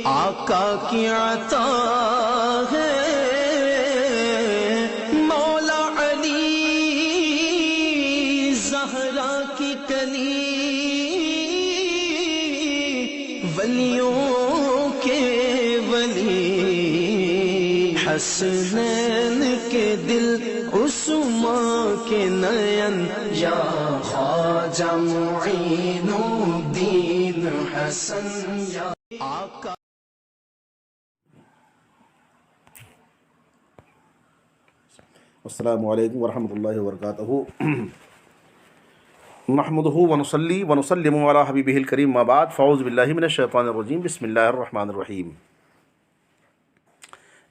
آقا کی عطا ہے مولا علی زہرا کی کلی، ولیوں کے ولی حسنین کے دل عثمان کے نین، یا خواجہ معین الدین حسن یا آقا۔ السلام علیکم ورحمۃ اللہ وبرکاتہ۔ نحمدہ ونصلی ونسلم علی حبیبہ الکریم، ما بعد، فاعوذ باللہ من الشیطان الرجیم، بسم اللہ الرحمن الرحیم۔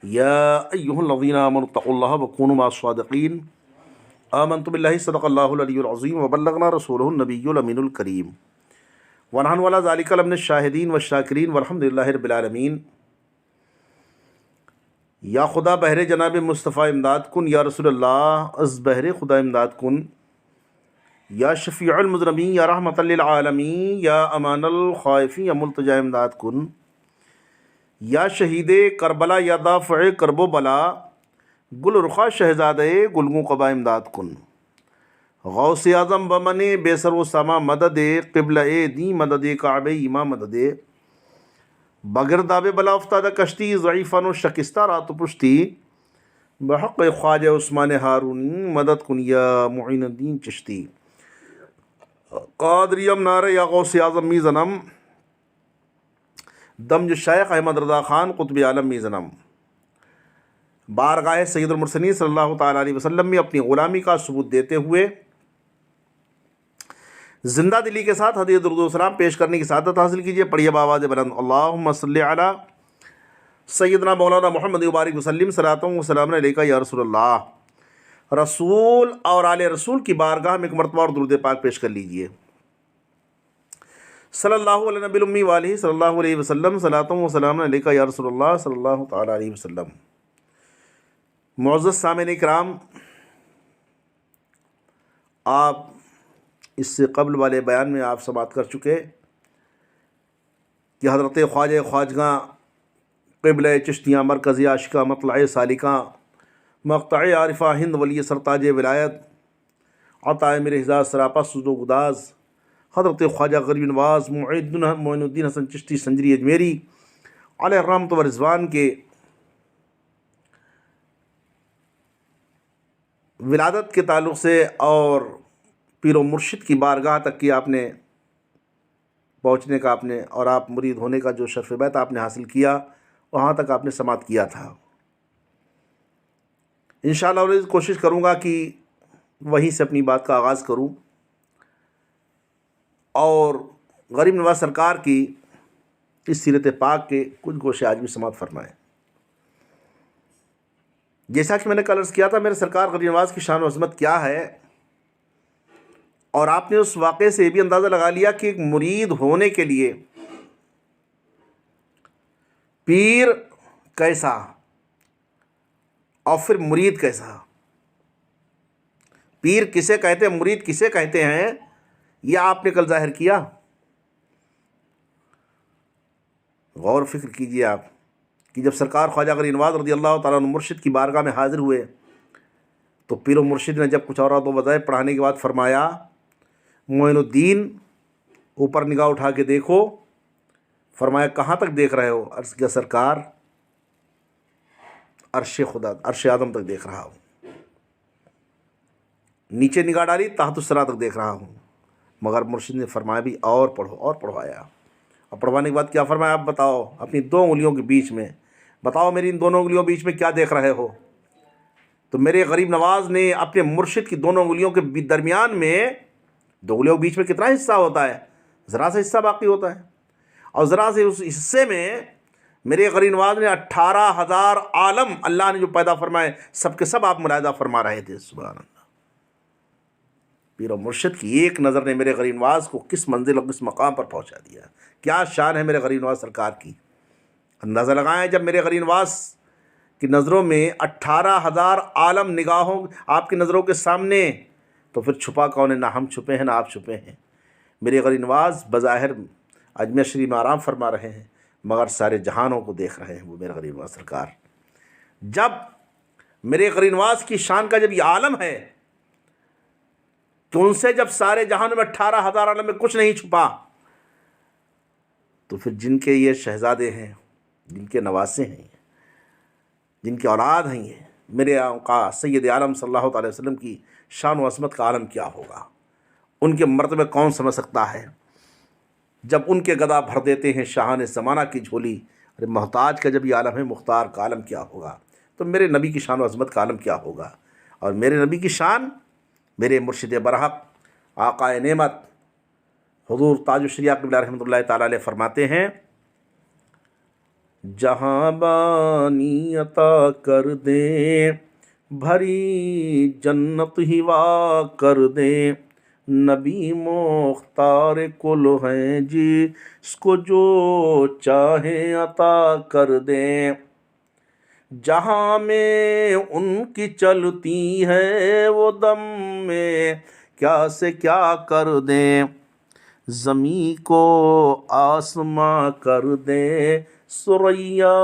یا ایھا الذین آمنوا اتقوا اللہ وکونوا مع الصادقین، آمنت باللہ صدق اللہ العلی العظیم وبلغنا رسولہ النبی الامین الکریم، ونحن علی ذلک لمن الشاہدین والشاکرین والحمد للہ رب العالمین۔ یا خدا بہر جناب مصطفیٰ امداد کن، یا رسول اللہ از بہر خدا امداد کن، یا شفیع المذنبین، یا رحمت للعالمین، یا امان الخائفین، یا ملتجا امداد کن، یا شہید کربلا، یا دافع کرب و بلا، گل رخا شہزادہ گلگوں قبا امداد کن، غوث اعظم بمن بے سر و سما مدد، قبلہ دی مدد، کعبہ ایما مدد، بگرداب بلا افتادہ کشتی، ضعیفان و شکستہ رات و پشتی، بحق خواجہ عثمان ہارونی مدد کن، یا معین الدین چشتی، قادریم نار یا غوث اعظم می زنم، دمج شیخ احمد رضا خان قطب عالم می زنم۔ بارگاہ سید المرسلین صلی اللہ تعالیٰ علیہ وسلم میں اپنی غلامی کا ثبوت دیتے ہوئے زندہ دلی کے ساتھ ہدیہ درود و سلام پیش کرنے کی سعادت حاصل کیجیے۔ پڑھیے بآواز بلند، اللہم صلی علی سیدنا مولانا محمد مبارک وسلم، صلاۃ و سلام علیکہ یا رسول اللہ۔ رسول اور آل رسول کی بارگاہ میں ایک مرتبہ اور درود پاک پیش کر لیجیے۔ صلی اللہ علیہ نبی الامی والہ صلی اللہ علیہ وسلم، صلاۃ و سلام علیکہ یا رسول اللہ صلی اللہ تعالیٰ علیہ وسلم۔ معزز سامعین کرام، آپ اس سے قبل والے بیان میں آپ سماعت کر چکے کہ حضرت خواجہ خواجگاں قبلہ چشتیاں، مرکزی عاشقہ، مطلع سالکاں، مقطع عارفہ ہند، ولی سرتاج ولایت، عطا میر اعزاز، سراپا سود و گداز، حضرت خواجہ غریب نواز معین الدین حسن چشتی سنجری اجمیری علیہ الرحمۃ و رضوان کے ولادت کے تعلق سے اور پیر و مرشد کی بارگاہ تک کی آپ نے پہنچنے کا اور آپ مرید ہونے کا جو شرف بیعت آپ نے حاصل کیا، وہاں تک آپ نے سماعت کیا تھا۔ انشاءاللہ عزیز کوشش کروں گا کہ وہیں سے اپنی بات کا آغاز کروں اور غریب نواز سرکار کی اس سیرت پاک کے کچھ گوشے آج بھی سماعت فرمائیں۔ جیسا کہ میں نے کل عرض کیا تھا، میرے سرکار غریب نواز کی شان و عظمت کیا ہے، اور آپ نے اس واقعے سے یہ بھی اندازہ لگا لیا کہ ایک مرید ہونے کے لیے پیر کیسا اور پھر مرید کیسا، پیر کسے کہتے ہیں، مرید کسے کہتے ہیں، یہ آپ نے کل ظاہر کیا۔ غور و فکر کیجئے آپ کہ جب سرکار خواجہ غریب نواز رضی اللہ تعالیٰ عنہ مرشد کی بارگاہ میں حاضر ہوئے تو پیر و مرشد نے جب کچھ اور دو وظائف پڑھانے کے بعد فرمایا، معین الدین اوپر نگاہ اٹھا کے دیکھو۔ فرمایا کہاں تک دیکھ رہے ہو؟ عرض کیا سرکار عرش خدا، عرش اعظم تک دیکھ رہا ہوں۔ نیچے نگاہ ڈالی، تحت الثری تک دیکھ رہا ہوں۔ مگر مرشد نے فرمایا بھی اور پڑھو، اور پڑھوایا، اور پڑھوانے کے بعد کیا فرمایا؟ آپ بتاؤ اپنی دو انگلیوں کے بیچ میں، بتاؤ میری ان دونوں انگلیوں کے بیچ میں کیا دیکھ رہے ہو؟ تو میرے غریب نواز نے اپنے مرشد کی دونوں انگلیوں کے درمیان میں، دو انگلیوں کے بیچ میں کتنا حصہ ہوتا ہے؟ ذرا سا حصہ باقی ہوتا ہے، اور ذرا سے اس حصے میں میرے غریب نواز نے 18,000 عالم اللہ نے جو پیدا فرمائے سب کے سب آپ ملاحظہ فرما رہے تھے۔ سبحان اللہ۔ پیر و مرشد کی ایک نظر نے میرے غریب نواز کو کس منزل اور کس مقام پر پہنچا دیا۔ کیا شان ہے میرے غریب نواز سرکار کی۔ اندازہ لگائیں، جب میرے غریب نواز کی نظروں میں 18,000 عالم نگاہوں آپ کی نظروں کے سامنے، تو پھر چھپا کون ہے؟ نہ ہم چھپے ہیں نہ آپ چھپے ہیں۔ میرے غریب نواز بظاہر اجمیر شریف میں آرام فرما رہے ہیں، مگر سارے جہانوں کو دیکھ رہے ہیں وہ میرے غریب نواز سرکار۔ جب میرے غریب نواز کی شان کا جب یہ عالم ہے کہ ان سے جب سارے جہانوں میں 18,000 عالم میں کچھ نہیں چھپا، تو پھر جن کے یہ شہزادے ہیں، جن کے نواسے ہیں، جن کی اولاد ہیں، یہ میرے آقا سید عالم صلی اللہ علیہ وسلم کی شان و عظمت کا عالم کیا ہوگا، ان کے مرتبے کون سمجھ سکتا ہے؟ جب ان کے گدا بھر دیتے ہیں شاہان زمانہ کی جھولی، ارے محتاج کا جب یہ عالم ہے، مختار کا عالم کیا ہوگا؟ تو میرے نبی کی شان و عظمت کا عالم کیا ہوگا؟ اور میرے نبی کی شان، میرے مرشد برحق آقا نعمت حضور تاج الشریعہ قبلہ رحمۃ اللہ تعالیٰ علیہ فرماتے ہیں، جہاں بانی عطا کر دیں بھری جنت ہی وا کر دیں، نبی مختار کل ہیں جی اس کو جو چاہے عطا کر دیں، جہاں میں ان کی چلتی ہے وہ دم میں کیا سے کیا کر دیں، زمین کو آسماں کر دیں، سریا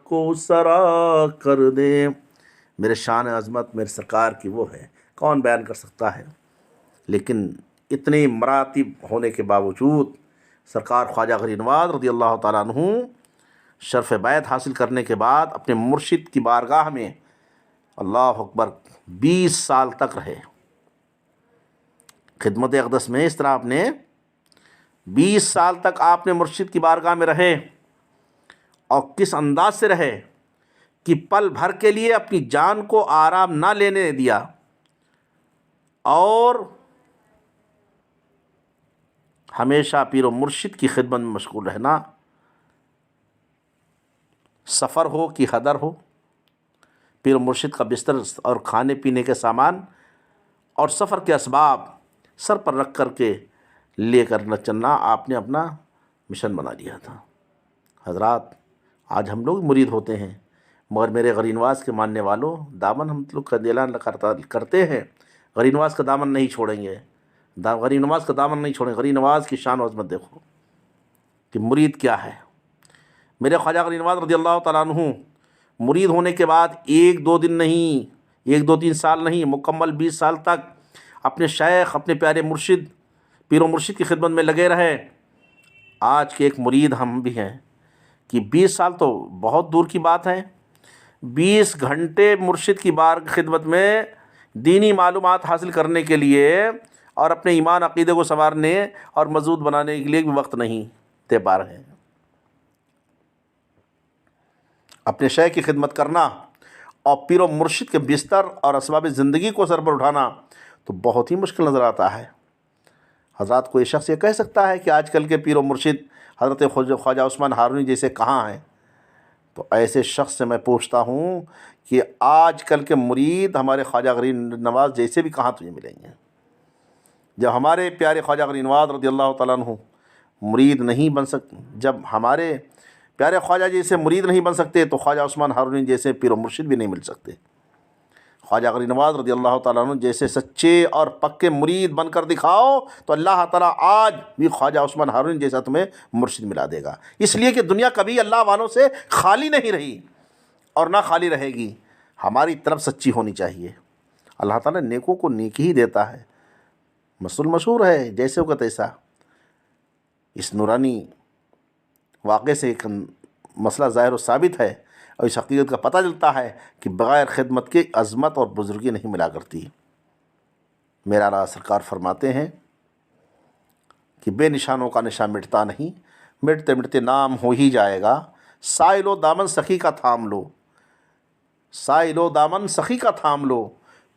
کو سرا کر دیں۔ میرے شان عظمت میرے سرکار کی وہ ہے، کون بیان کر سکتا ہے؟ لیکن اتنے مراتب ہونے کے باوجود سرکار خواجہ غریب نواز رضی اللہ تعالیٰ عنہ شرف بیعت حاصل کرنے کے بعد اپنے مرشد کی بارگاہ میں اللہ اکبر 20 سال تک رہے خدمت اقدس میں۔ اس طرح آپ نے 20 سال تک آپ نے مرشد کی بارگاہ میں رہے، اور کس انداز سے رہے کہ پل بھر کے لیے اپنی جان کو آرام نہ لینے دیا، اور ہمیشہ پیر و مرشد کی خدمت میں مشغول رہنا، سفر ہو کہ حضر ہو، پیر و مرشد کا بستر اور کھانے پینے کے سامان اور سفر کے اسباب سر پر رکھ کر کے لے کر نہ چلنا آپ نے اپنا مشن بنا لیا تھا۔ حضرات، آج ہم لوگ مرید ہوتے ہیں، مگر میرے غریب نواز کے ماننے والوں، دامن ہم لوگ کا اعلان کرتے ہیں، غریب نواز کا دامن نہیں چھوڑیں گے، غریب نواز کا دامن نہیں چھوڑیں گے۔ غریب نواز کی شان و عظمت دیکھو کہ مرید کیا ہے۔ میرے خواجہ غریب نواز رضی اللہ تعالیٰ عنہ مرید ہونے کے بعد 1-2 دن نہیں، 1-2-3 سال نہیں، مکمل 20 سال تک اپنے شیخ، اپنے پیارے مرشد، پیر و مرشد کی خدمت میں لگے رہے۔ آج کے ایک مرید ہم بھی ہیں کہ 20 سال تو بہت دور کی بات ہے، 20 گھنٹے مرشد کی خدمت میں دینی معلومات حاصل کرنے کے لیے اور اپنے ایمان عقیدے کو سنوارنے اور مضبوط بنانے کے لیے بھی وقت نہیں دے پا رہے ہیں۔ اپنے شیخ کی خدمت کرنا اور پیر و مرشد کے بستر اور اسباب زندگی کو سر پر اٹھانا تو بہت ہی مشکل نظر آتا ہے۔ حضرات، کوئی شخص یہ کہہ سکتا ہے کہ آج کل کے پیر و مرشد حضرت خواجہ عثمان ہارونی جیسے کہاں ہیں؟ تو ایسے شخص سے میں پوچھتا ہوں کہ آج کل کے مرید ہمارے خواجہ غریب نواز جیسے بھی کہاں تجھے ملیں گے؟ جب ہمارے پیارے خواجہ غریب نواز رضی اللہ تعالیٰ عنہ مرید نہیں بن سکتے، جب ہمارے پیارے خواجہ جیسے مرید نہیں بن سکتے، تو خواجہ عثمان ہارونی جیسے پیر و مرشد بھی نہیں مل سکتے۔ خواجہ غریب نواز رضی اللہ تعالیٰ عنہ جیسے سچے اور پکے مرید بن کر دکھاؤ تو اللہ تعالیٰ آج بھی خواجہ عثمان ہارونی جیسا تمہیں مرشد ملا دے گا، اس لیے کہ دنیا کبھی اللہ والوں سے خالی نہیں رہی اور نہ خالی رہے گی۔ ہماری طرف سچی ہونی چاہیے۔ اللہ تعالیٰ نیکوں کو نیکی ہی دیتا ہے، مسل مشہور ہے جیسے ہوگا تیسا۔ اس نورانی واقعے سے ایک مسئلہ ظاہر و ثابت ہے، اور اس حقیقت کا پتہ چلتا ہے کہ بغیر خدمت کے عظمت اور بزرگی نہیں ملا کرتی۔ میرا اعلیٰ سرکار فرماتے ہیں کہ بے نشانوں کا نشان مٹتا نہیں، مٹتے مٹتے نام ہو ہی جائے گا، سائل و دامن سخی کا تھام لو، سائل و دامن سخی کا تھام لو،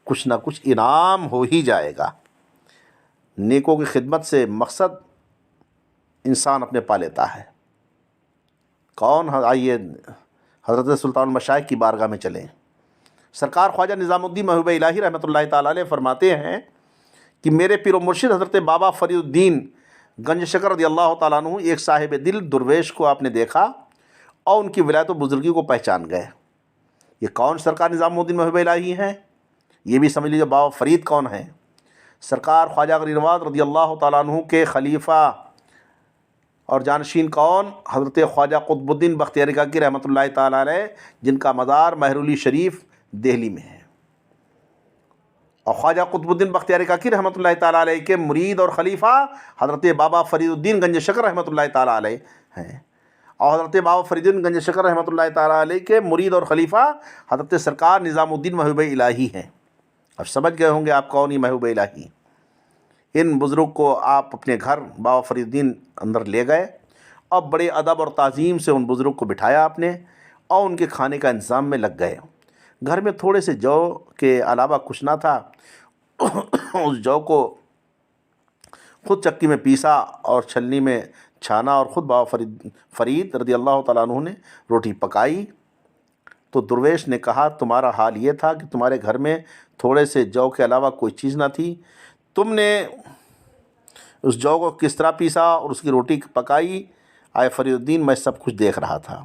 کچھ نہ کچھ انعام ہو ہی جائے گا۔ نیکوں کی خدمت سے مقصد انسان اپنے پا لیتا ہے۔ کون؟ آئیے حضرت سلطان المشائخ کی بارگاہ میں چلیں۔ سرکار خواجہ نظام الدین محبوب الہی رحمۃ اللہ تعالیٰ علیہ فرماتے ہیں کہ میرے پیر و مرشد حضرت بابا فرید الدین گنج شکر رضی اللہ تعالیٰ عنہ ایک صاحب دل درویش کو آپ نے دیکھا اور ان کی ولایت و بزرگی کو پہچان گئے۔ یہ کون سرکار نظام الدین محبوب الہی ہیں؟ یہ بھی سمجھ لیجیے بابا فرید کون ہیں؟ سرکار خواجہ غریب نواز رضی اللہ تعالیٰ عنہ کے خلیفہ اور جانشین کون؟ حضرت خواجہ قطب الدین بختیاری کاکی رحمۃ اللہ تعالیٰ علیہ، جن کا مزار مہرولی شریف دہلی میں ہے۔ اور خواجہ قطب الدین بختیاری کاکی رحمۃ اللہ تعالیٰ علیہ کے مرید اور خلیفہ حضرت بابا فرید الدین گنج شکر رحمۃ اللہ تعالیٰ علیہ ہیں، اور حضرت بابا فرید الدین گنج شکر رحمۃ اللہ تعالیٰ علیہ کے مرید اور خلیفہ حضرت سرکار نظام الدین محبوب الہی ہیں۔ اب سمجھ گئے ہوں گے آپ کون ہی محبوب الہی۔ ان بزرگ کو آپ اپنے گھر بابا فرید الدین اندر لے گئے، اور بڑے ادب اور تعظیم سے ان بزرگ کو بٹھایا آپ نے، اور ان کے کھانے کا انتظام میں لگ گئے۔ گھر میں تھوڑے سے جو کے علاوہ کچھ نہ تھا، اس جو کو خود چکی میں پیسا اور چھلنی میں چھانا، اور خود بابا فرید رضی اللہ تعالیٰ عنہ نے روٹی پکائی۔ تو درویش نے کہا تمہارا حال یہ تھا کہ تمہارے گھر میں تھوڑے سے جو کے علاوہ کوئی چیز نہ تھی، تم نے اس جو کو کس طرح پیسا اور اس کی روٹی پکائی؟ آئے فرید الدین، میں سب کچھ دیکھ رہا تھا،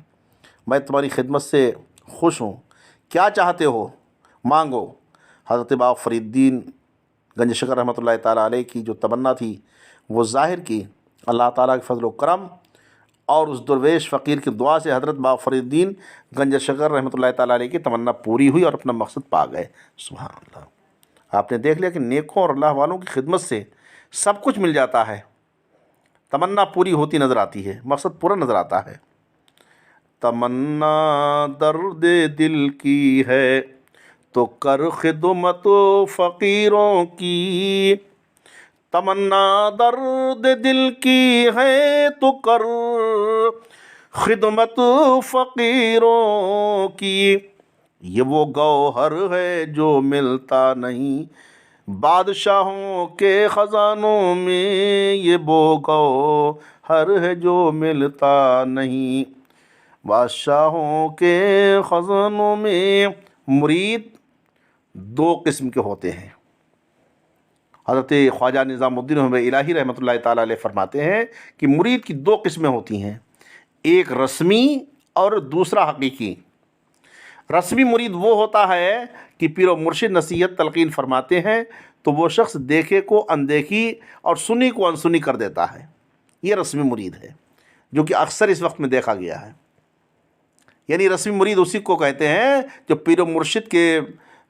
میں تمہاری خدمت سے خوش ہوں، کیا چاہتے ہو مانگو۔ حضرت بابا فرید الدین گنج شکر رحمۃ اللہ تعالیٰ علیہ کی جو تمنا تھی وہ ظاہر کی اللہ تعالیٰ کے فضل و کرم اور اس درویش فقیر کی دعا سے حضرت بابا فرید الدین گنج شکر رحمۃ اللہ تعالیٰ علیہ کی تمنا پوری ہوئی اور اپنا مقصد پا گئے۔ سبحان اللہ۔ آپ نے دیکھ لیا کہ نیکوں اور اللہ والوں کی خدمت سے سب کچھ مل جاتا ہے، تمنا پوری ہوتی نظر آتی ہے، مقصد پورا نظر آتا ہے۔ تمنا درد دل کی ہے تو کر خدمت فقیروں کی، تمنا درد دل کی ہے تو کر خدمت فقیروں کی، یہ وہ گوہر ہے جو ملتا نہیں بادشاہوں کے خزانوں میں، یہ وہ گوہر ہے جو ملتا نہیں بادشاہوں کے خزانوں میں۔ مرید دو قسم کے ہوتے ہیں۔ حضرت خواجہ نظام الدین محبوب الہی رحمۃ اللہ تعالیٰ علیہ فرماتے ہیں کہ مرید کی دو قسمیں ہوتی ہیں، ایک رسمی اور دوسرا حقیقی۔ رسمی مرید وہ ہوتا ہے کہ پیر و مرشد نصیحت تلقین فرماتے ہیں تو وہ شخص دیکھے کو اندیکھی اور سنی کو انسنی کر دیتا ہے، یہ رسمی مرید ہے، جو کہ اکثر اس وقت میں دیکھا گیا ہے۔ یعنی رسمی مرید اسی کو کہتے ہیں جو پیر و مرشد کے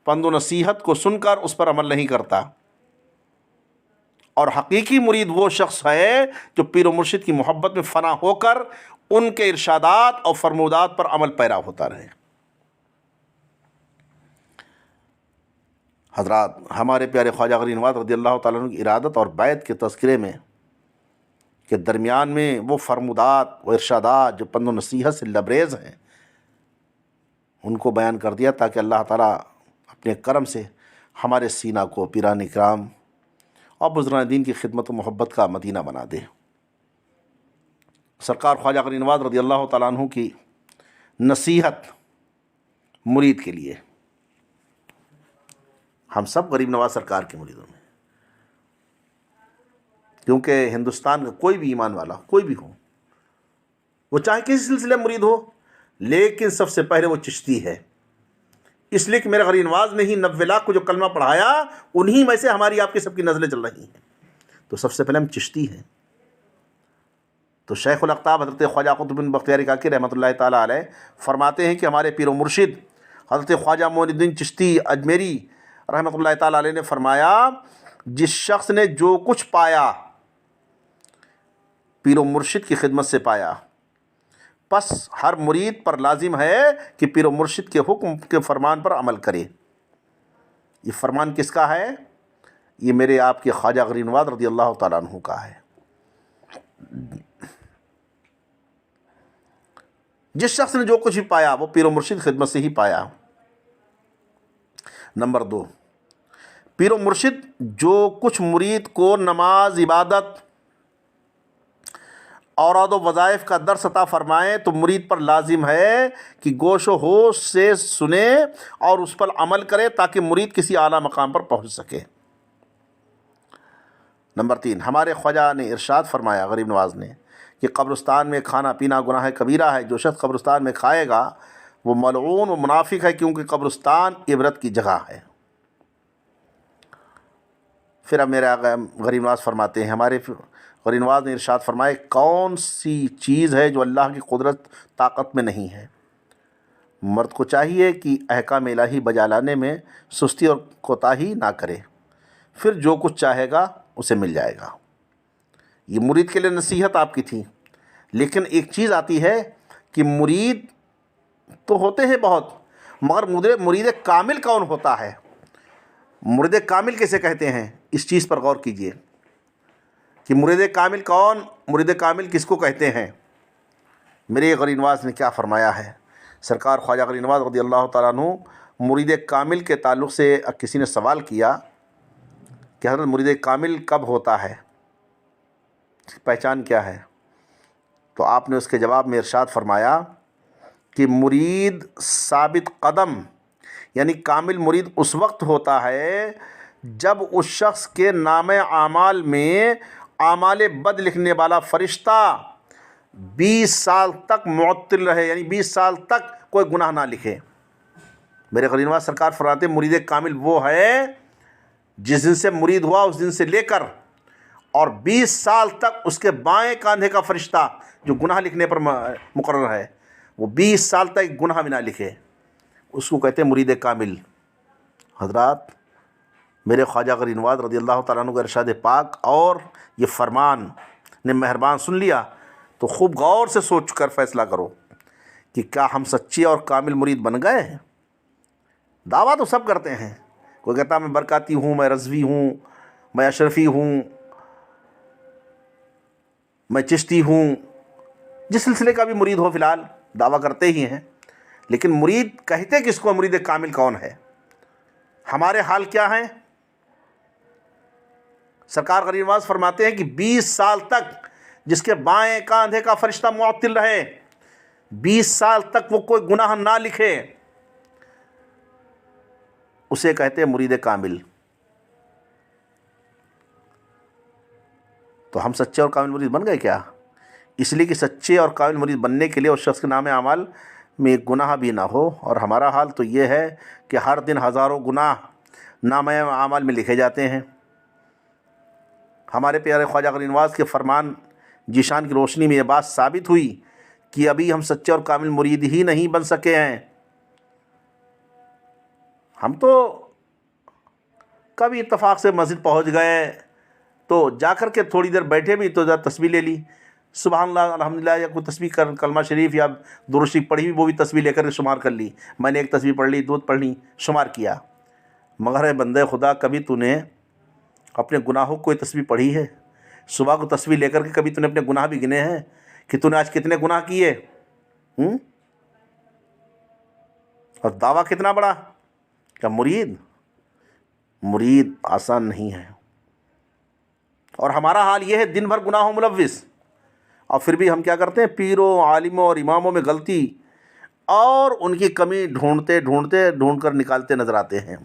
پند و نصیحت کو سن کر اس پر عمل نہیں کرتا، اور حقیقی مرید وہ شخص ہے جو پیر و مرشد کی محبت میں فنا ہو کر ان کے ارشادات اور فرمودات پر عمل پیرا ہوتا رہے۔ حضرات، ہمارے پیارے خواجہ غریب نواز رضی اللہ تعالیٰ عنہ کی ارادت اور بیعت کے تذکرے میں کے درمیان میں وہ فرمودات و ارشادات جو پند و نصیحت سے لبریز ہیں ان کو بیان کر دیا، تاکہ اللہ تعالیٰ اپنے کرم سے ہمارے سینہ کو پیران اکرام اور بزرگان دین کی خدمت و محبت کا مدینہ بنا دے۔ سرکار خواجہ غریب نواز رضی اللہ تعالیٰ عنہ کی نصیحت مرید کے لیے، ہم سب غریب نواز سرکار کے مریدوں میں، کیونکہ ہندوستان کا کوئی بھی ایمان والا کوئی بھی ہو، وہ چاہے کسی سلسلے مرید ہو، لیکن سب سے پہلے وہ چشتی ہے، اس لیے کہ میرے غریب نواز نے ہی 90 لاکھ کو جو کلمہ پڑھایا انہی میں سے ہماری آپ کی سب کی نزلیں چل رہی ہیں، تو سب سے پہلے ہم چشتی ہیں۔ تو شیخ الاقطاب حضرت خواجہ قطب بن بختیاری کاکی رحمۃ اللہ تعالیٰ علیہ فرماتے ہیں کہ ہمارے پیر و مرشد حضرت خواجہ معین الدین چشتی اجمیری رحمۃ اللہ تعالیٰ علیہ نے فرمایا، جس شخص نے جو کچھ پایا پیر و مرشد کی خدمت سے پایا، پس ہر مرید پر لازم ہے کہ پیر و مرشد کے حکم کے فرمان پر عمل کرے۔ یہ فرمان کس کا ہے؟ یہ میرے آپ کے خواجہ غریب نواز رضی اللہ تعالیٰ عنہ کا ہے۔ جس شخص نے جو کچھ بھی پایا وہ پیر و مرشد خدمت سے ہی پایا۔ نمبر 2، پیر و مرشد جو کچھ مرید کو نماز، عبادت، اوراد و وظائف کا درس عطا فرمائیں تو مرید پر لازم ہے کہ گوش و ہوش سے سنے اور اس پر عمل کرے، تاکہ مرید کسی اعلیٰ مقام پر پہنچ سکے۔ نمبر 3، ہمارے خواجہ نے ارشاد فرمایا غریب نواز نے کہ قبرستان میں کھانا پینا گناہ کبیرہ ہے، جو شخص قبرستان میں کھائے گا وہ ملعون و منافق ہے، کیونکہ قبرستان عبرت کی جگہ ہے۔ پھر اب میرے آقا غریب نواز فرماتے ہیں، ہمارے غریب نواز نے ارشاد فرمائے کون سی چیز ہے جو اللہ کی قدرت طاقت میں نہیں ہے؟ مرد کو چاہیے کہ احکام الہی بجا لانے میں سستی اور کوتاہی نہ کرے، پھر جو کچھ چاہے گا اسے مل جائے گا۔ یہ مرید کے لیے نصیحت آپ کی تھی، لیکن ایک چیز آتی ہے کہ مرید تو ہوتے ہیں بہت، مگر مرید کامل کون ہوتا ہے؟ مرید کامل کیسے کہتے ہیں؟ اس چیز پر غور کیجئے کہ مرید کامل کون، مرید کامل کس کو کہتے ہیں؟ میرے غریب نواز نے کیا فرمایا ہے؟ سرکار خواجہ غریب نواز رضی اللہ تعالیٰ عنہ مرید کامل کے تعلق سے کسی نے سوال کیا کہ حضرت مرید کامل کب ہوتا ہے، پہچان کیا ہے؟ تو آپ نے اس کے جواب میں ارشاد فرمایا کہ مرید ثابت قدم یعنی کامل مرید اس وقت ہوتا ہے جب اس شخص کے نام اعمال میں اعمال بد لکھنے والا فرشتہ 20 سال تک معطل رہے، یعنی 20 سال تک کوئی گناہ نہ لکھے۔ میرے غریب نواز سرکار فرماتے مرید کامل وہ ہے جس دن سے مرید ہوا اس دن سے لے کر اور 20 سال تک اس کے بائیں کاندھے کا فرشتہ جو گناہ لکھنے پر مقرر ہے وہ 20 سال تک گناہ بھی نہ لکھے، اس کو کہتے ہیں مرید کامل۔ حضرات، میرے خواجہ غریب نواز رضی اللہ تعالیٰ عنہ کا ارشاد پاک اور یہ فرمان نے مہربان سن لیا تو خوب غور سے سوچ کر فیصلہ کرو کہ کیا ہم سچے اور کامل مرید بن گئے ہیں؟ دعویٰ تو سب کرتے ہیں، کوئی کہتا میں برکاتی ہوں، میں رضوی ہوں، میں اشرفی ہوں، میں چشتی ہوں، جس سلسلے کا بھی مرید ہو فی الحال دعویٰ کرتے ہی ہیں، لیکن مرید کہتے کس کو؟ مرید کامل کون ہے؟ ہمارے حال کیا ہیں؟ سرکار غریب نواز فرماتے ہیں کہ 20 سال تک جس کے بائیں کاندھے کا فرشتہ معطل رہے، 20 سال تک وہ کوئی گناہ نہ لکھے، اسے کہتے ہیں مرید کامل۔ تو ہم سچے اور کامل مرید بن گئے کیا؟ اس لیے کہ سچے اور کامل مرید بننے کے لیے اس شخص کے نام اعمال میں ایک گناہ بھی نہ ہو، اور ہمارا حال تو یہ ہے کہ ہر دن ہزاروں گناہ نام اعمال میں لکھے جاتے ہیں۔ ہمارے پیارے خواجہ غریب نواز کے فرمان ذیشان کی روشنی میں یہ بات ثابت ہوئی کہ ابھی ہم سچے اور کامل مرید ہی نہیں بن سکے ہیں۔ ہم تو کبھی اتفاق سے مسجد پہنچ گئے تو جا کر کے تھوڑی دیر بیٹھے بھی تو تسبیح لے لی، سبحان اللہ الحمدللہ، یا کوئی تسبیح کلمہ شریف یا درود شریف پڑھی وہ بھی تسبیح لے کر کے شمار کر لی، میں نے ایک تسبیح پڑھ لی، دو پڑھ لی، شمار کیا۔ مگر اے بندے خدا، کبھی تو نے اپنے گناہوں کو کوئی تسبیح پڑھی ہے؟ صبح کو تسبیح لے کر کے کبھی تو نے اپنے گناہ بھی گنے ہیں کہ تو نے آج کتنے گناہ کیے؟ اور دعویٰ کتنا بڑا کہ مرید آسان نہیں ہے۔ اور ہمارا حال یہ ہے دن بھر گناہوں ملوث، اور پھر بھی ہم کیا کرتے ہیں؟ پیروں، عالموں اور اماموں میں غلطی اور ان کی کمی ڈھونڈ کر نکالتے نظر آتے ہیں۔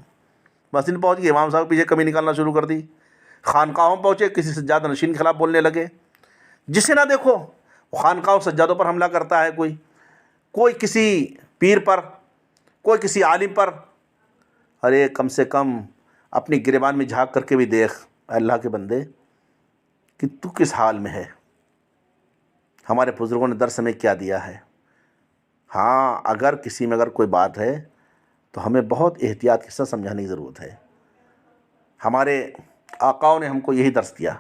مسجد پہنچ گئے، امام صاحب پیچھے کمی نکالنا شروع کر دی، خانقاہوں پہنچے، کسی سجادہ نشین کے خلاف بولنے لگے، جسے نہ دیکھو خانقاہوں سجادوں پر حملہ کرتا ہے، کوئی کسی پیر پر، کوئی کسی عالم پر۔ ارے کم سے کم اپنی گریبان میں جھانک کر کے بھی دیکھ اے اللہ کے بندے کہ تو کس حال میں ہے۔ ہمارے بزرگوں نے درس ہمیں کیا دیا ہے؟ ہاں، اگر کسی میں کوئی بات ہے تو ہمیں بہت احتیاط کے ساتھ سمجھانے کی ضرورت ہے۔ ہمارے آقاؤں نے ہم کو یہی درس دیا،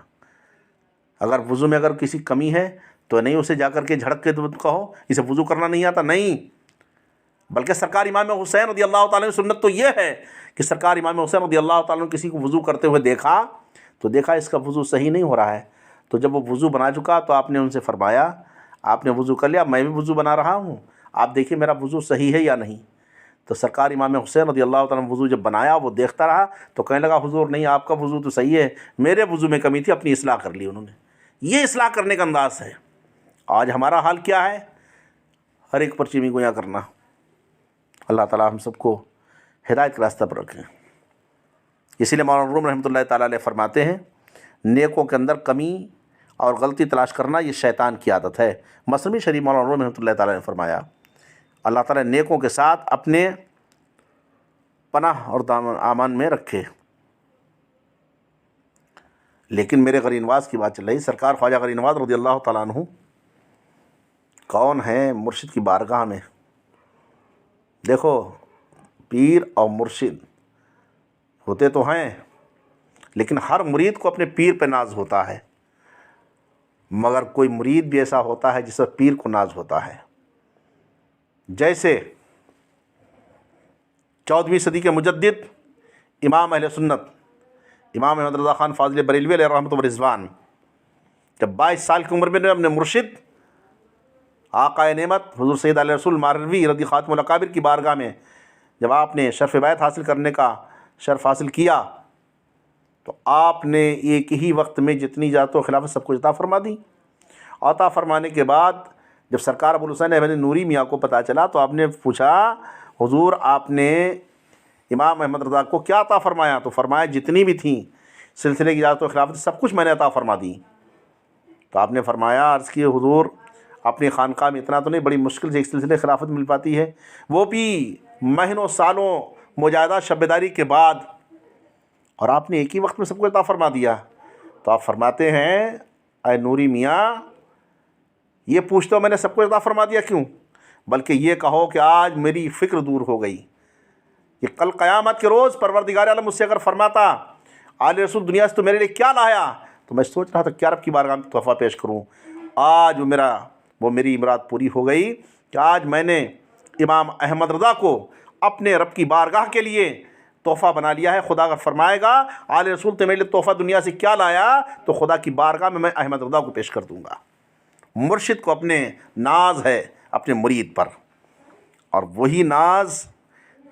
اگر وضو میں کسی کمی ہے تو نہیں اسے جا کر کے جھڑک کے کہو اسے وضو کرنا نہیں آتا، نہیں، بلکہ سرکار امام حسین رضی اللہ تعالیٰ عنہ سنت تو یہ ہے کہ سرکار امام حسین رضی اللہ تعالیٰ عنہ کسی کو وضو کرتے ہوئے دیکھا اس کا وضو صحیح نہیں ہو رہا ہے، تو جب وہ وضو بنا چکا تو آپ نے ان سے فرمایا آپ نے وضو کر لیا، میں بھی وضو بنا رہا ہوں، آپ دیکھیں میرا وضو صحیح ہے یا نہیں۔ تو سرکار امام حسین رضی اللہ تعالیٰ عنہ وضو جب بنایا وہ دیکھتا رہا تو کہنے لگا حضور نہیں، آپ کا وضو تو صحیح ہے، میرے وضو میں کمی تھی، اپنی اصلاح کر لی انہوں نے۔ یہ اصلاح کرنے کا انداز ہے۔ آج ہمارا حال کیا ہے؟ ہر ایک پر چیمی گویاں کرنا۔ اللہ تعالیٰ ہم سب کو ہدایت کے راستہ پر رکھیں۔ اسی لیے مولانا روم رحمۃ اللہ تعالیٰ علیہ فرماتے ہیں نیکوں کے اندر کمی اور غلطی تلاش کرنا یہ شیطان کی عادت ہے۔ مثنوی شریف مولانا روم رحمۃ اللہ تعالیٰ نے فرمایا اللہ تعالیٰ نیکوں کے ساتھ اپنے پناہ اور امان میں رکھے۔ لیکن میرے غریب نواز کی بات چل رہی، سرکار خواجہ غریب نواز رضی اللہ تعالیٰ عنہ کون ہیں مرشد کی بارگاہ میں؟ دیکھو، پیر اور مرشد ہوتے تو ہیں، لیکن ہر مرید کو اپنے پیر پہ ناز ہوتا ہے، مگر کوئی مرید بھی ایسا ہوتا ہے جس پر پیر کو ناز ہوتا ہے۔ جیسے 14ویں صدی کے مجدد امام اہل سنت امام احمد رضا خان فاضل بریلوی علیہ رحمۃ و رضوان جب 22 سال کی عمر میں نے اپنے مرشد آقائے نعمت حضور سید علیہ رسول ماروی رضی خاتم الاکابر کی بارگاہ میں جب آپ نے شرف بیعت حاصل کرنے کا شرف حاصل کیا، تو آپ نے ایک ہی وقت میں جتنی اجازت و خلافت سب کو عطا فرما دی۔ عطا فرمانے کے بعد جب سرکار ابوالحسین احمد نوری میاں کو پتہ چلا تو آپ نے پوچھا، حضور آپ نے امام احمد رضا کو کیا عطا فرمایا؟ تو فرمایا جتنی بھی تھیں سلسلے کی اجازت و خلافت سب کچھ میں نے عطا فرما دی۔ تو آپ نے فرمایا، عرض کیے حضور اپنی خانقاہ میں اتنا تو نہیں، بڑی مشکل سے ایک سلسلے خلافت مل پاتی ہے، وہ بھی مہینوں سالوں مجاہدہ شبیداری کے بعد، اور آپ نے ایک ہی وقت میں سب کو عطا فرما دیا۔ تو آپ فرماتے ہیں، اے نوری میاں، یہ پوچھتے ہو میں نے سب کو عطا فرما دیا کیوں؟ بلکہ یہ کہو کہ آج میری فکر دور ہو گئی، کہ کل قیامت کے روز پروردگار عالم مجھ سے اگر فرماتا آل رسول دنیا سے تو میرے لیے کیا لایا، تو میں سوچ رہا تھا کیا رب کی بارگاہ میں تحفہ پیش کروں۔ آج وہ میری مراد پوری ہو گئی کہ آج میں نے امام احمد رضا کو اپنے رب کی بارگاہ کے لیے تحفہ بنا لیا ہے۔ خدا اگر فرمائے گا آل رسول تو میرے لیے تحفہ دنیا سے کیا لایا، تو خدا کی بارگاہ میں احمد رضا کو پیش کر دوں گا۔ مرشد کو اپنے ناز ہے اپنے مرید پر، اور وہی ناز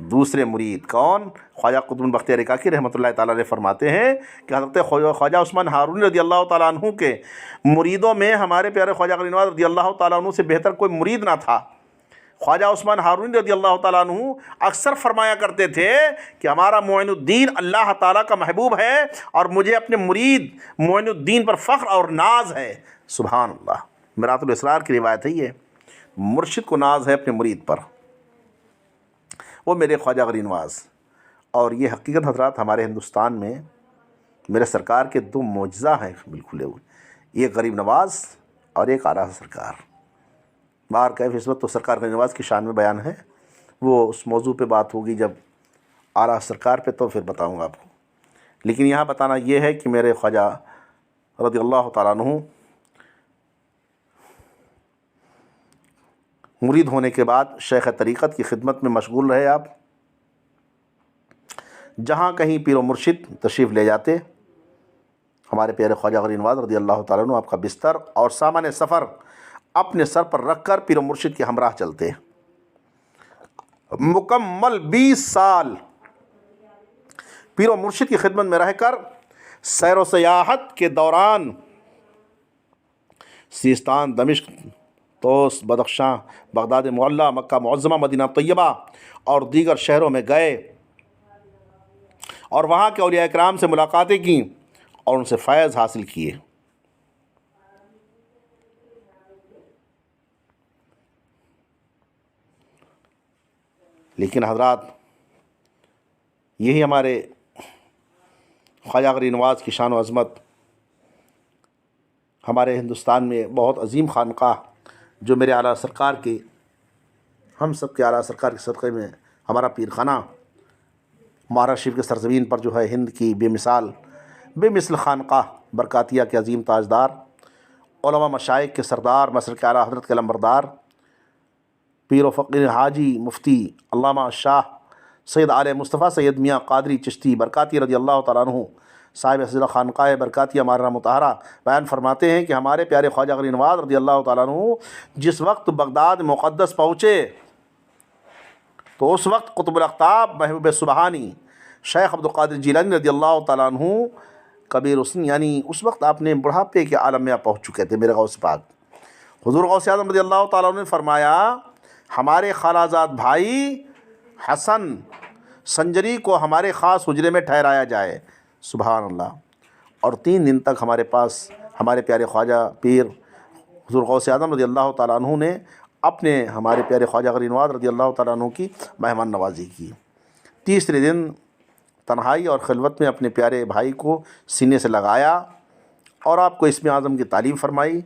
دوسرے مرید کون؟ خواجہ قطب بن بختیار کاکی رحمۃ اللہ تعالیٰ علیہ فرماتے ہیں کہ حضرت خواجہ عثمان ہارونی رضی اللہ تعالیٰ عنہ کے مریدوں میں ہمارے پیارے خواجہ غریب نواز رضی اللہ تعالیٰ عنہ سے بہتر کوئی مرید نہ تھا۔ خواجہ عثمان ہارونی رضی اللہ تعالیٰ عنہ اکثر فرمایا کرتے تھے کہ ہمارا معین الدین اللہ تعالیٰ کا محبوب ہے، اور مجھے اپنے مرید معین الدین پر فخر اور ناز ہے۔ سبحان اللہ، میرات الاسرار کی روایت ہے یہ، مرشد کو ناز ہے اپنے مرید پر، وہ میرے خواجہ غریب نواز۔ اور یہ حقیقت حضرات ہمارے ہندوستان میں میرے سرکار کے دو معجزہ ہیں بالکل، ایک غریب نواز اور ایک اعلیٰ سرکار۔ بار کیف اس وقت تو سرکار غریب نواز کی شان میں بیان ہے، وہ اس موضوع پہ بات ہوگی جب اعلیٰ سرکار پہ، تو پھر بتاؤں گا آپ کو۔ لیکن یہاں بتانا یہ ہے کہ میرے خواجہ رضی اللہ تعالیٰ عنہ مرید ہونے کے بعد شیخ طریقت کی خدمت میں مشغول رہے۔ آپ جہاں کہیں پیر و مرشد تشریف لے جاتے، ہمارے پیارے خواجہ غریب نواز رضی اللہ تعالیٰ عنہ آپ کا بستر اور سامان سفر اپنے سر پر رکھ کر پیر و مرشد کے ہمراہ چلتے۔ مکمل 20 سال پیر و مرشد کی خدمت میں رہ کر سیر و سیاحت کے دوران سیستان، دمشق، طوس، بدخشاں، بغداد معلیٰ، مکہ معظمہ، مدینہ طیبہ اور دیگر شہروں میں گئے، اور وہاں کے اولیاء اکرام سے ملاقاتیں کیں اور ان سے فیض حاصل کیے۔ لیکن حضرات، یہی ہمارے خواجہ غریب نواز کی شان و عظمت، ہمارے ہندوستان میں بہت عظیم خانقاہ جو میرے اعلیٰ سرکار کے، ہم سب کے اعلیٰ سرکار کے صدقے میں ہمارا پیر خانہ مہاراشٹر شریف کے سرزمین پر جو ہے ہند کی بے مثل خانقاہ برکاتیہ کے عظیم تاجدار، علماء مشائخ کے سردار، مشرق اعلیٰ حضرت کے علمبردار، پیر و فقیر حاجی مفتی علامہ شاہ سید علیہ مصطفیٰ سید میاں قادری چشتی برکاتی رضی اللہ تعالیٰ عنہ صاحب حضرت خانقاہ برکاتیہ مارنا مطہرہ بیان فرماتے ہیں کہ ہمارے پیارے خواجہ غریب نواز رضی اللہ تعالیٰ عنہ جس وقت بغداد مقدس پہنچے تو اس وقت قطب الاقطاب محبوب سبحانی شیخ عبدالقادر جیلانی رضی اللہ تعالیٰ عنہ کبیر حسن، یعنی اس وقت آپ نے بڑھاپے کے عالم میں پہنچ چکے تھے میرے غوث پاک۔ حضور غوث اعظم رضی اللہ تعالیٰ عنہ نے فرمایا، ہمارے خالازاد بھائی حسن سنجری کو ہمارے خاص حجرے میں ٹھہرایا جائے۔ سبحان اللہ۔ اور 3 دن تک ہمارے پاس ہمارے پیارے خواجہ پیر حضور غوث اعظم رضی اللہ تعالیٰ عنہ نے اپنے ہمارے پیارے خواجہ غریب نواز رضی اللہ تعالیٰ عنہ کی مہمان نوازی کی۔ تیسرے دن تنہائی اور خلوت میں اپنے پیارے بھائی کو سینے سے لگایا اور آپ کو اسم اعظم کی تعلیم فرمائی۔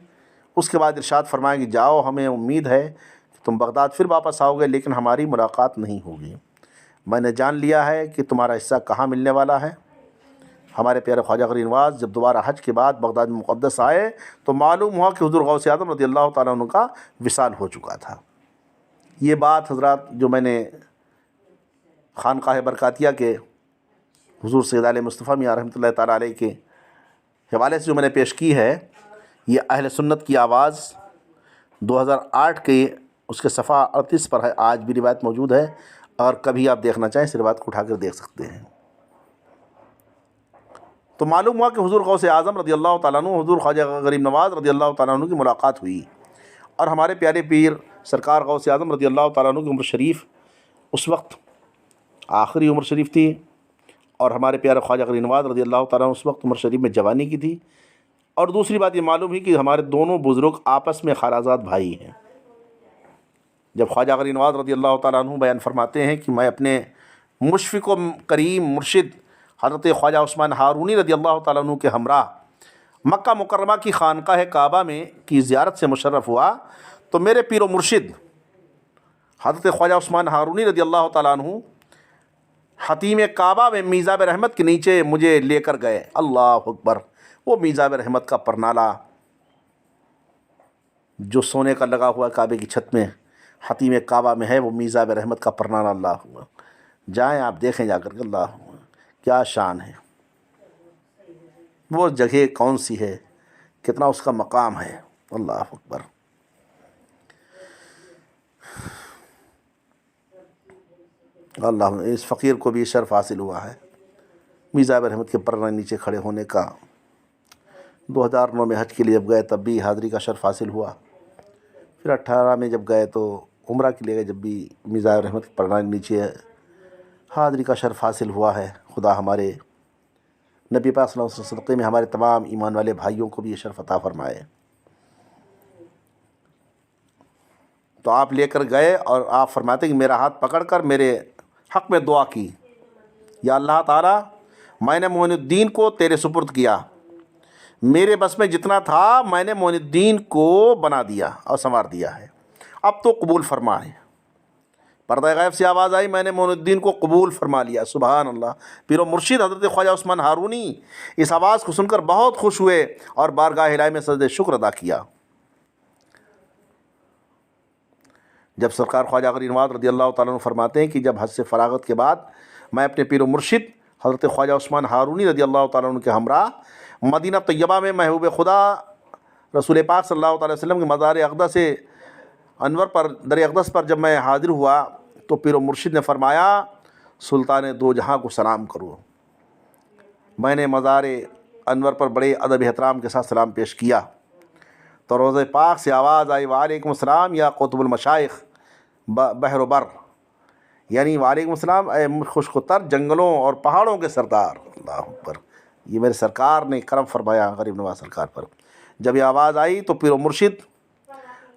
اس کے بعد ارشاد فرمایا کہ جاؤ، ہمیں امید ہے کہ تم بغداد پھر واپس آؤ گے، لیکن ہماری ملاقات نہیں ہوگی۔ میں نے جان لیا ہے کہ تمہارا حصہ کہاں ملنے والا ہے۔ ہمارے پیارے خواجہ غریب نواز جب دوبارہ حج کے بعد بغداد مقدس آئے تو معلوم ہوا کہ حضور غوث اعظم رضی اللہ تعالیٰ عنہ کا وصال ہو چکا تھا۔ یہ بات حضرات جو میں نے خانقاہ برکاتیہ کے حضور سید علیہ مصطفیٰ میاں رحمۃ اللہ تعالیٰ علیہ کے حوالے سے جو میں نے پیش کی ہے، یہ اہل سنت کی آواز 2008 کے اس کے صفحہ 38 پر ہے، آج بھی روایت موجود ہے، اور کبھی آپ دیکھنا چاہیں اس روایت کو اٹھا کر دیکھ سکتے ہیں۔ تو معلوم ہوا کہ حضور غوث اعظم رضی اللہ تعالیٰ عنہ، حضور خواجہ غریب نواز رضی اللہ تعالیٰ عنہ کی ملاقات ہوئی، اور ہمارے پیارے پیر سرکار غوث اعظم رضی اللہ تعالیٰ عنہ کی عمر شریف اس وقت آخری عمر شریف تھی، اور ہمارے پیارے خواجہ غریب نواز رضی اللہ تعالیٰ عنہ اس وقت عمر شریف میں جوانی کی تھی۔ اور دوسری بات یہ معلوم ہوئی کہ ہمارے دونوں بزرگ آپس میں خالازاد بھائی ہیں۔ جب خواجہ غریب نواز رضی اللہ تعالیٰ عنہ بیان فرماتے ہیں کہ میں اپنے مشفق و کریم مرشد حضرت خواجہ عثمان ہارونی رضی اللہ تعالیٰ عنہ کے ہمراہ مکہ مکرمہ کی خانقاہ کعبہ میں کی زیارت سے مشرف ہوا، تو میرے پیر و مرشد حضرت خواجہ عثمان ہارونی رضی اللہ تعالیٰ عنہ حتیم کعبہ میں میزاب رحمت کے نیچے مجھے لے کر گئے۔ اللہ اکبر! وہ میزاب رحمت کا پرنالہ جو سونے کا لگا ہوا کعبے کی چھت میں حتیم کعبہ میں ہے، وہ میزاب رحمت کا پرنالہ، اللہ اکبر! جائیں آپ دیکھیں جا کر کے، اللہ اکبر! کیا شان ہے، وہ جگہ کون سی ہے، کتنا اس کا مقام ہے، اللہ اکبر! اللہ، اس فقیر کو بھی شرف حاصل ہوا ہے میزاب رحمت کے پرنہ نیچے کھڑے ہونے کا۔ 2009 میں حج کے لیے جب گئے تب بھی حاضری کا شرف حاصل ہوا، پھر 18 میں جب گئے تو عمرہ کے لیے گئے، جب بھی میزاب رحمت کے پرنہ نیچے حاضری کا شرف حاصل ہوا ہے۔ خدا ہمارے نبی پاک صلی اللہ علیہ وسلم صدقے میں ہمارے تمام ایمان والے بھائیوں کو بھی یہ شرف عطا فرمائے۔ تو آپ لے کر گئے اور آپ فرماتے کہ میرا ہاتھ پکڑ کر میرے حق میں دعا کی، یا اللہ تعالیٰ میں نے معین الدین کو تیرے سپرد کیا، میرے بس میں جتنا تھا میں نے معین الدین کو بنا دیا اور سنوار دیا ہے، اب تو قبول فرما ہے۔ پردہ غیب سے آواز آئی، میں نے معین الدین کو قبول فرما لیا۔ سبحان اللہ! پیر و مرشد حضرت خواجہ عثمان ہارونی اس آواز کو سن کر بہت خوش ہوئے اور بارگاہ الہی میں سجدہ شکر ادا کیا۔ جب سرکار خواجہ غریب نواز رضی اللہ تعالیٰ عنہ فرماتے ہیں کہ جب حج سے فراغت کے بعد میں اپنے پیر و مرشد حضرت خواجہ عثمان ہارونی رضی اللہ تعالیٰ عنہ کے ہمراہ مدینہ طیبہ میں محبوب خدا رسول پاک صلی اللہ علیہ وسلم کے مزار اقدس انور پر در اقدس پر جب میں حاضر ہوا تو پیر و مرشد نے فرمایا، سلطان دو جہاں کو سلام کرو۔ میں نے مزار انور پر بڑے ادب احترام کے ساتھ سلام پیش کیا تو روضہ پاک سے آواز آئی، وعلیکم السلام یا قطب المشائخ بحر و بر، یعنی وعلیکم السلام اے خشک و تر جنگلوں اور پہاڑوں کے سردار۔ اللہ اکبر! یہ میرے سرکار نے کرم فرمایا غریب نواز سرکار پر۔ جب یہ آواز آئی تو پیر و مرشد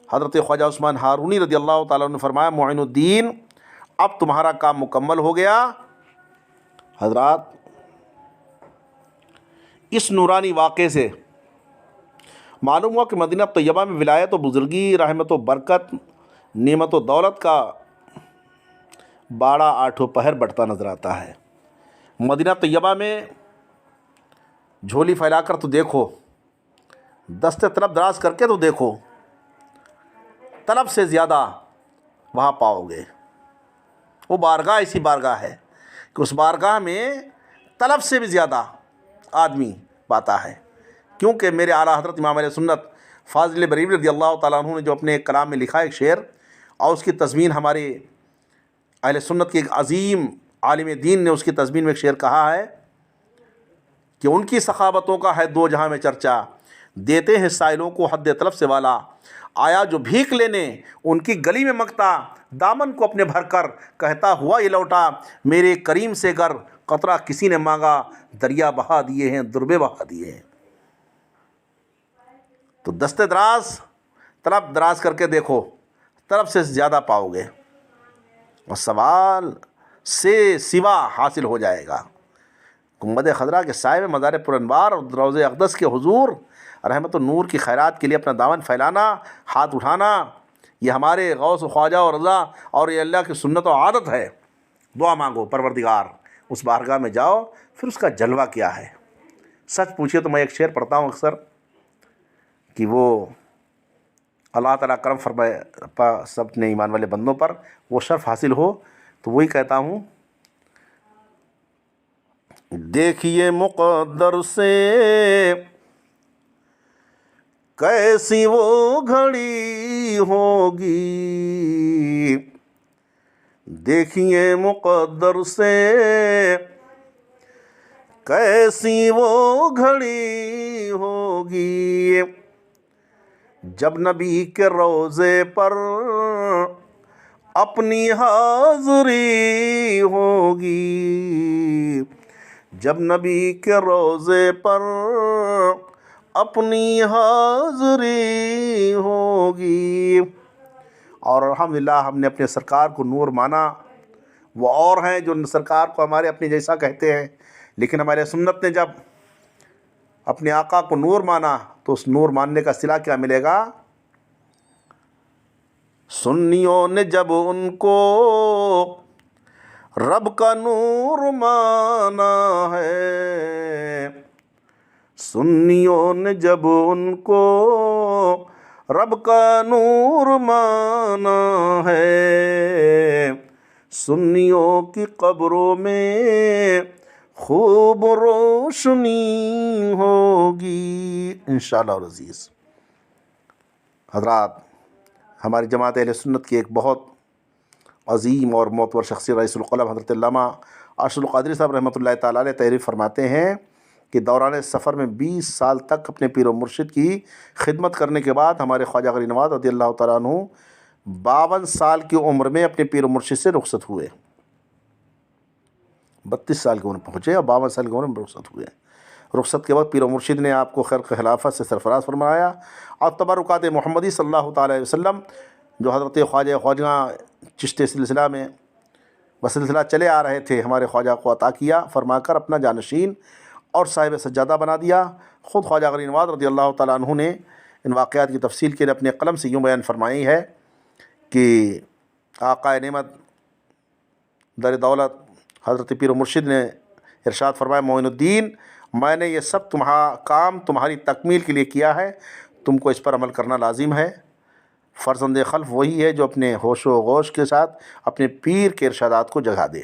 حضرت خواجہ عثمان ہارونی رضی اللہ تعالیٰ نے فرمایا، معین الدین اب تمہارا کام مکمل ہو گیا۔ حضرات، اس نورانی واقعے سے معلوم ہوا کہ مدینہ طیبہ میں ولایت و بزرگی، رحمت و برکت، نعمت و دولت کا باڑا آٹھوں پہر بڑھتا نظر آتا ہے۔ مدینہ طیبہ میں جھولی پھیلا کر تو دیکھو، دست طلب دراز کر کے تو دیکھو، طلب سے زیادہ وہاں پاؤ گے۔ وہ بارگاہ ایسی بارگاہ ہے کہ اس بارگاہ میں طلب سے بھی زیادہ آدمی پاتا ہے، کیونکہ میرے اعلیٰ حضرت امام علیہ سنت فاضل بریلوی رضی اللہ تعالیٰ عنہ نے جو اپنے ایک کلام میں لکھا ایک شعر، اور اس کی تضمین ہمارے اہل سنت کے ایک عظیم عالم دین نے اس کی تضمین میں ایک شعر کہا ہے کہ ان کی سخاوتوں کا ہے دو جہاں میں چرچا، دیتے ہیں سائلوں کو حد طلب سے والا، آیا جو بھیک لینے ان کی گلی میں مگتا، دامن کو اپنے بھر کر کہتا ہوا یہ لوٹا، میرے کریم سے گر قطرہ کسی نے مانگا، دریا بہا دیے ہیں دربے بہا دیے ہیں۔ تو دست دراز، طلب دراز کر کے دیکھو، طلب سے زیادہ پاؤ گے اور سوال سے سوا حاصل ہو جائے گا۔ گنبد خضرا کے سائے میں مزار پرانوار اور روضہ اقدس کے حضور رحمت و نور کی خیرات کے لیے اپنا دامن پھیلانا، ہاتھ اٹھانا، یہ ہمارے غوث و خواجہ اور رضا اور یہ اللہ کی سنت و عادت ہے۔ دعا مانگو پروردگار، اس بارگاہ میں جاؤ، پھر اس کا جلوہ کیا ہے۔ سچ پوچھیے تو میں ایک شعر پڑھتا ہوں اکثر کہ وہ اللہ تعالیٰ کرم فرمائے سب نے ایمان والے بندوں پر وہ شرف حاصل ہو، تو وہی کہتا ہوں، دیکھیے مقدر سے کیسی وہ گھڑی ہوگی، دیکھیے مقدر سے کیسی وہ گھڑی ہوگی، جب نبی کے روضے پر اپنی حاضری ہوگی، جب نبی کے روضے پر اپنی حاضری ہوگی۔ اور الحمدللہ ہم نے اپنے سرکار کو نور مانا، وہ اور ہیں جو سرکار کو ہمارے اپنے جیسا کہتے ہیں، لیکن ہمارے سنت نے جب اپنے آقا کو نور مانا تو اس نور ماننے کا صلہ کیا ملے گا؟ سنیوں نے جب ان کو رب کا نور مانا ہے، سنیوں نے جب ان کو رب کا نور مانا ہے، سنیوں کی قبروں میں خوب روشنی ہوگی انشاءاللہ العزیز۔ حضرات، ہماری جماعت اہل سنت کی ایک بہت عظیم اور معتبر شخصیت رئیس القلم حضرت علامہ ارشد القادری صاحب رحمۃ اللہ تعالیٰ علیہ تحریر فرماتے ہیں کہ دوران سفر میں 20 سال تک اپنے پیر و مرشد کی خدمت کرنے کے بعد ہمارے خواجہ غریب نواز رضی اللہ تعالیٰ عنہ 52 سال کی عمر میں اپنے پیر و مرشد سے رخصت ہوئے۔ 32 سال کی عمر پہنچے اور 52 سال کی عمر میں رخصت ہوئے۔ رخصت کے وقت پیر و مرشد نے آپ کو خیر خلافت سے سرفراز فرمایا اور تبرکات محمدی صلی اللہ تعالیٰ علیہ وسلم جو حضرت خواجہ چشتی سلسلہ میں بسلسلہ چلے آ رہے تھے ہمارے خواجہ کو عطا کیا، فرما کر اپنا جانشین اور صاحب سجادہ بنا دیا۔ خود خواجہ غریب نواز رضی اللہ تعالیٰ عنہ نے ان واقعات کی تفصیل کے لیے اپنے قلم سے یوں بیان فرمائی ہے کہ آقا نعمت در دولت حضرت پیر و مرشد نے ارشاد فرمایا، معین الدین، میں نے یہ سب کام تمہاری تکمیل کے لیے کیا ہے، تم کو اس پر عمل کرنا لازم ہے۔ فرزند خلف وہی ہے جو اپنے ہوش و غوش کے ساتھ اپنے پیر کے ارشادات کو جگا دے۔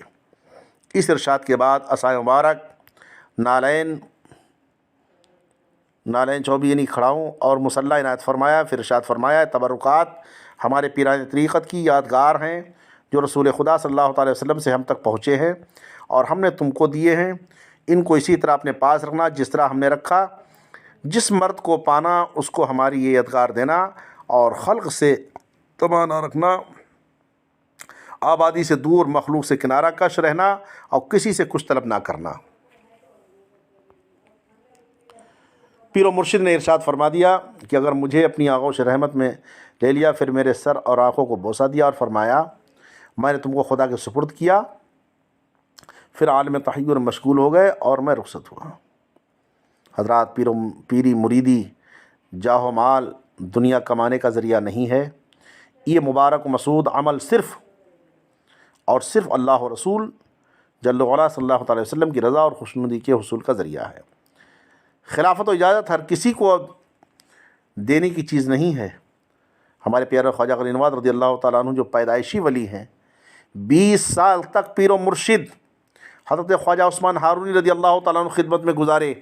اس ارشاد کے بعد عصا مبارک نالین چوبی یعنی کھڑاؤں اور مسلح عنایت فرمایا۔ پھر ارشاد فرمایا، تبرکات ہمارے پیران طریقت کی یادگار ہیں جو رسول خدا صلی اللہ تعالی وسلم سے ہم تک پہنچے ہیں اور ہم نے تم کو دیے ہیں، ان کو اسی طرح اپنے پاس رکھنا جس طرح ہم نے رکھا۔ جس مرد کو پانا اس کو ہماری یہ یادگار دینا اور خلق سے تباہ نہ رکھنا، آبادی سے دور مخلوق سے کنارہ کش رہنا اور کسی سے کچھ طلب نہ کرنا۔ پیر و مرشد نے ارشاد فرما دیا کہ اگر مجھے اپنی آغوش رحمت میں لے لیا، پھر میرے سر اور آنکھوں کو بوسہ دیا اور فرمایا، میں نے تم کو خدا کے سپرد کیا۔ پھر عالم تحیر مشغول ہو گئے اور میں رخصت ہوا۔ حضرات، پیری مریدی جاہ و مال دنیا کمانے کا ذریعہ نہیں ہے، یہ مبارک و مسعود عمل صرف اور صرف اللہ و رسول جل وعلا صلی اللہ تعالی وسلم کی رضا اور خوشنودی کے حصول کا ذریعہ ہے۔ خلافت و اجازت ہر کسی کو دینے کی چیز نہیں ہے۔ ہمارے پیارے خواجہ غریب نواز رضی اللہ تعالیٰ عنہ جو پیدائشی ولی ہیں، 20 سال تک پیر و مرشد حضرت خواجہ عثمان ہارونی رضی اللہ تعالیٰ عنہ خدمت میں گزارے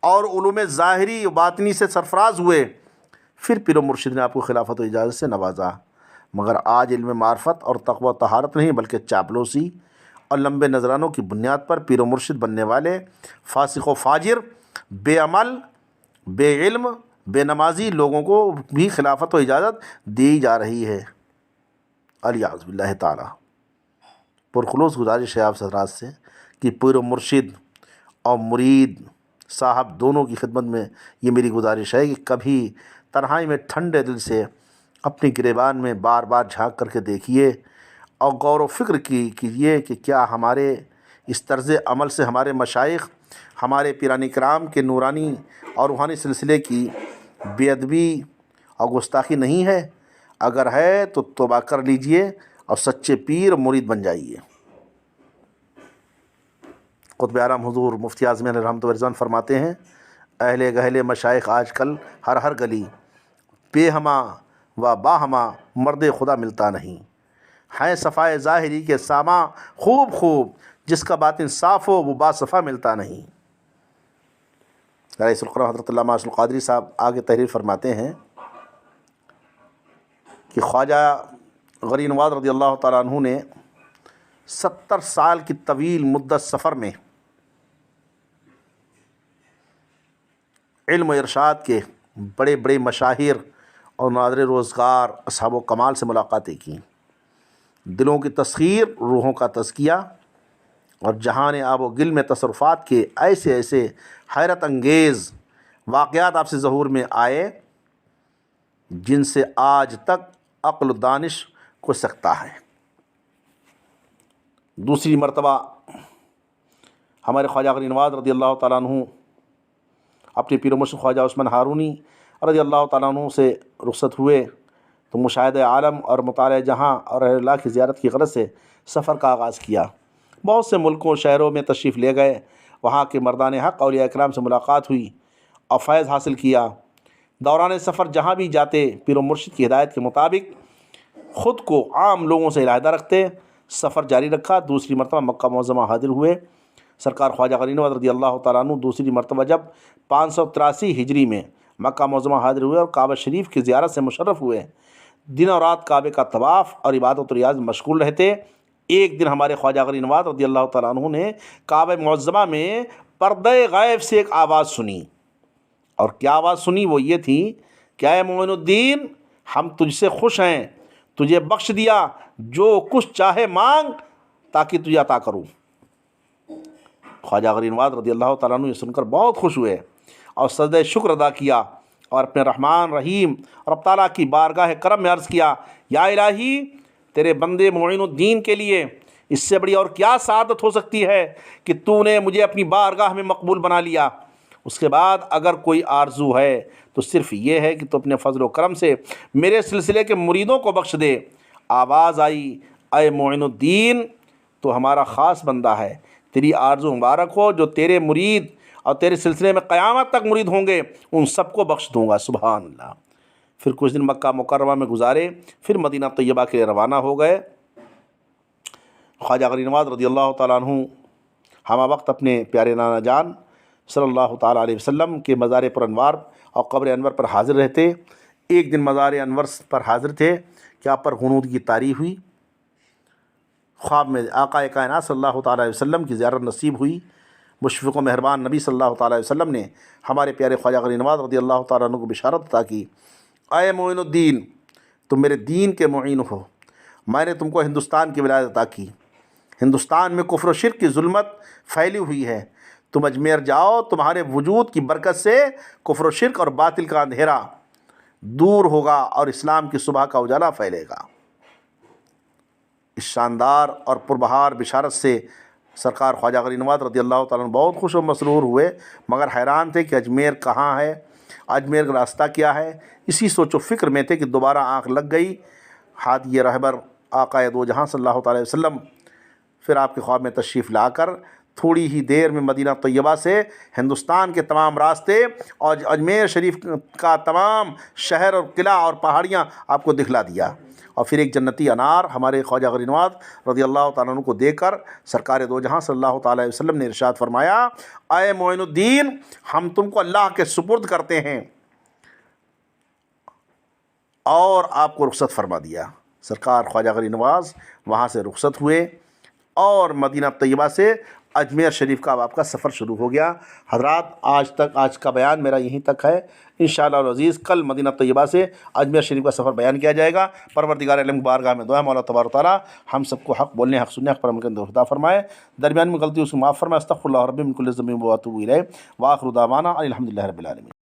اور علوم ظاہری و باطنی سے سرفراز ہوئے۔ پھر پیر و مرشد نے آپ کو خلافت و اجازت سے نوازا، مگر آج علم معرفت اور تقوی و طہارت نہیں بلکہ چاپلوسی اور لمبے نظرانوں کی بنیاد پر پیر و مرشد بننے والے فاسق و فاجر، بے عمل، بے علم، بے نمازی لوگوں کو بھی خلافت و اجازت دی جا رہی ہے۔ الیاذ باللہ تعالی۔ پرخلوص گزارش ہے آپ حضرات سے کہ پیر و مرشد اور مرید صاحب دونوں کی خدمت میں یہ میری گزارش ہے کہ کبھی تنہائی میں ٹھنڈے دل سے اپنی گریبان میں بار بار جھانک کر کے دیکھیے اور غور و فکر کیجیے کہ کیا ہمارے اس طرز عمل سے ہمارے مشائخ، ہمارے پیران کرام کے نورانی اور روحانی سلسلے کی بے ادبی اور گستاخی نہیں ہے؟ اگر ہے تو توبہ کر لیجئے اور سچے پیر مرید بن جائیے۔ قطب اعظم حضور مفتی اعظم علیہ رحمۃ و رضوان فرماتے ہیں، اہل گہل مشائخ آج کل ہر گلی بے ہما و باہما مرد خدا ملتا نہیں، ہیں صفائے ظاہری کے ساما خوب جس کا باطن صاف ہو وہ باصفا ملتا نہیں۔ رئیس القرآن حضرت علامہ اشرف القادری صاحب آگے تحریر فرماتے ہیں کہ خواجہ غری نواز رضی اللہ تعالیٰ عنہ نے 70 سال کی طویل مدت سفر میں علم و ارشاد کے بڑے بڑے مشاہیر اور نادر روزگار اصحاب و کمال سے ملاقاتیں کیں، دلوں کی تسخیر، روحوں کا تزکیہ اور جہان آب و گل میں تصرفات کے ایسے حیرت انگیز واقعات آپ سے ظہور میں آئے جن سے آج تک عقل و دانش کو سکتا ہے۔ دوسری مرتبہ ہمارے خواجہ غری نواز رضی اللہ تعالیٰ عنہ اپنے پیر و مرشد خواجہ عثمان ہارونی رضی اللہ تعالیٰ عنہ سے رخصت ہوئے تو مشاہدہ عالم اور مطالعہ جہاں اور اہل اللہ کی زیارت کی غرض سے سفر کا آغاز کیا۔ بہت سے ملکوں شہروں میں تشریف لے گئے، وہاں کے مردان حق اولیاء اکرام سے ملاقات ہوئی اور فیض حاصل کیا۔ دوران سفر جہاں بھی جاتے پیر و مرشد کی ہدایت کے مطابق خود کو عام لوگوں سے علیحدہ رکھتے، سفر جاری رکھا۔ دوسری مرتبہ مکہ معظمہ حاضر ہوئے۔ سرکار خواجہ غری نواز رضی اللہ تعالیٰ عنہ دوسری مرتبہ جب 583 ہجری میں مکہ معظمہ حاضر ہوئے اور کعبہ شریف کی زیارت سے مشرف ہوئے، دن اور رات کعبے کا طواف اور عبادت و ریاض میں مشغول رہتے۔ ایک دن ہمارے خواجہ غری نواز رضی اللہ تعالیٰ عنہ نے کعبہ معظمہ میں پردہ غیب سے ایک آواز سنی، اور کیا آواز سنی؟ وہ یہ تھی کہ اے معین الدین، ہم تجھ سے خوش ہیں، تجھے بخش دیا، جو کچھ چاہے مانگ تاکہ تجھے عطا کروں۔ خواجہ غری نواز رضی اللہ تعالیٰ عنہ یہ سن کر بہت خوش ہوئے اور سجدہ شکر ادا کیا اور اپنے رحمان رحیم رب تعالیٰ کی بارگاہ کرم میں عرض کیا، یا الہی، تیرے بندے معین الدین کے لیے اس سے بڑی اور کیا سعادت ہو سکتی ہے کہ تو نے مجھے اپنی بارگاہ میں مقبول بنا لیا۔ اس کے بعد اگر کوئی آرزو ہے تو صرف یہ ہے کہ تو اپنے فضل و کرم سے میرے سلسلے کے مریدوں کو بخش دے۔ آواز آئی، اے معین الدین، تو ہمارا خاص بندہ ہے، تیری آرزو مبارک ہو، جو تیرے مرید اور تیرے سلسلے میں قیامت تک مرید ہوں گے ان سب کو بخش دوں گا۔ سبحان اللہ۔ پھر کچھ دن مکہ مکرمہ میں گزارے، پھر مدینہ طیبہ کے لیے روانہ ہو گئے۔ خواجہ غری نواز رضی اللہ تعالیٰ عنہ ہمہ وقت اپنے پیارے نانا جان صلی اللہ تعالیٰ علیہ وسلم کے مزار پر انوار اور قبر انور پر حاضر رہتے۔ ایک دن مزار انور پر حاضر تھے کہ آپ پر غنود کی طاری ہوئی۔ خواب میں آقا کائنات صلی اللہ تعالیٰ علیہ وسلم کی زیارت نصیب ہوئی۔ مشفق و مہربان نبی صلی اللہ تعالیٰ علیہ وسلم نے ہمارے پیارے خواجہ غری نواز رضی اللہ تعالیٰ عنہ کو بشارت عطا کی، اے معین الدین، تم میرے دین کے معین ہو، میں نے تم کو ہندوستان کی ولایت عطا کی۔ ہندوستان میں کفر و شرک کی ظلمت پھیلی ہوئی ہے، تم اجمیر جاؤ، تمہارے وجود کی برکت سے کفر و شرک اور باطل کا اندھیرا دور ہوگا اور اسلام کی صبح کا اجالا پھیلے گا۔ اس شاندار اور پربہار بشارت سے سرکار خواجہ غری نواز رضی اللہ تعالیٰ عنہ بہت خوش و مسرور ہوئے، مگر حیران تھے کہ اجمیر کہاں ہے، اجمیر کا راستہ کیا ہے۔ اسی سوچ و فکر میں تھے کہ دوبارہ آنکھ لگ گئی۔ ہادی رہبر آقا دو جہاں صلی اللہ تعالیٰ علیہ وسلم پھر آپ کے خواب میں تشریف لا کر تھوڑی ہی دیر میں مدینہ طیبہ سے ہندوستان کے تمام راستے اور اجمیر شریف کا تمام شہر اور قلعہ اور پہاڑیاں آپ کو دکھلا دیا، اور پھر ایک جنتی انار ہمارے خواجہ غری نواز رضی اللہ تعالیٰ عنہ کو دے کر سرکار دو جہاں صلی اللہ تعالیٰ علیہ وسلم نے ارشاد فرمایا، اے معین الدین، ہم تم کو اللہ کے سپرد کرتے ہیں، اور آپ کو رخصت فرما دیا۔ سرکار خواجہ غری نواز وہاں سے رخصت ہوئے اور مدینہ طیبہ سے اجمیر شریف کا آپ کا سفر شروع ہو گیا۔ حضرات، آج کا بیان میرا یہیں تک ہے۔ انشاءاللہ العزیز کل مدینہ طیبہ سے اجمیر شریف کا سفر بیان کیا جائے گا۔ پروردگار عالم کی بارگاہ میں دعا ہے مولا تبارک و تعالیٰ ہم سب کو حق بولنے، حق سننے، حق پر عمل کرنے کی عطا فرمائے۔ درمیان میں غلطی اس کو معاف فرمائے۔ استغفر اللہ ربی من کل ذنب و اتوب الیہ، وآخر دعوانا الحمد للہ رب العالمین۔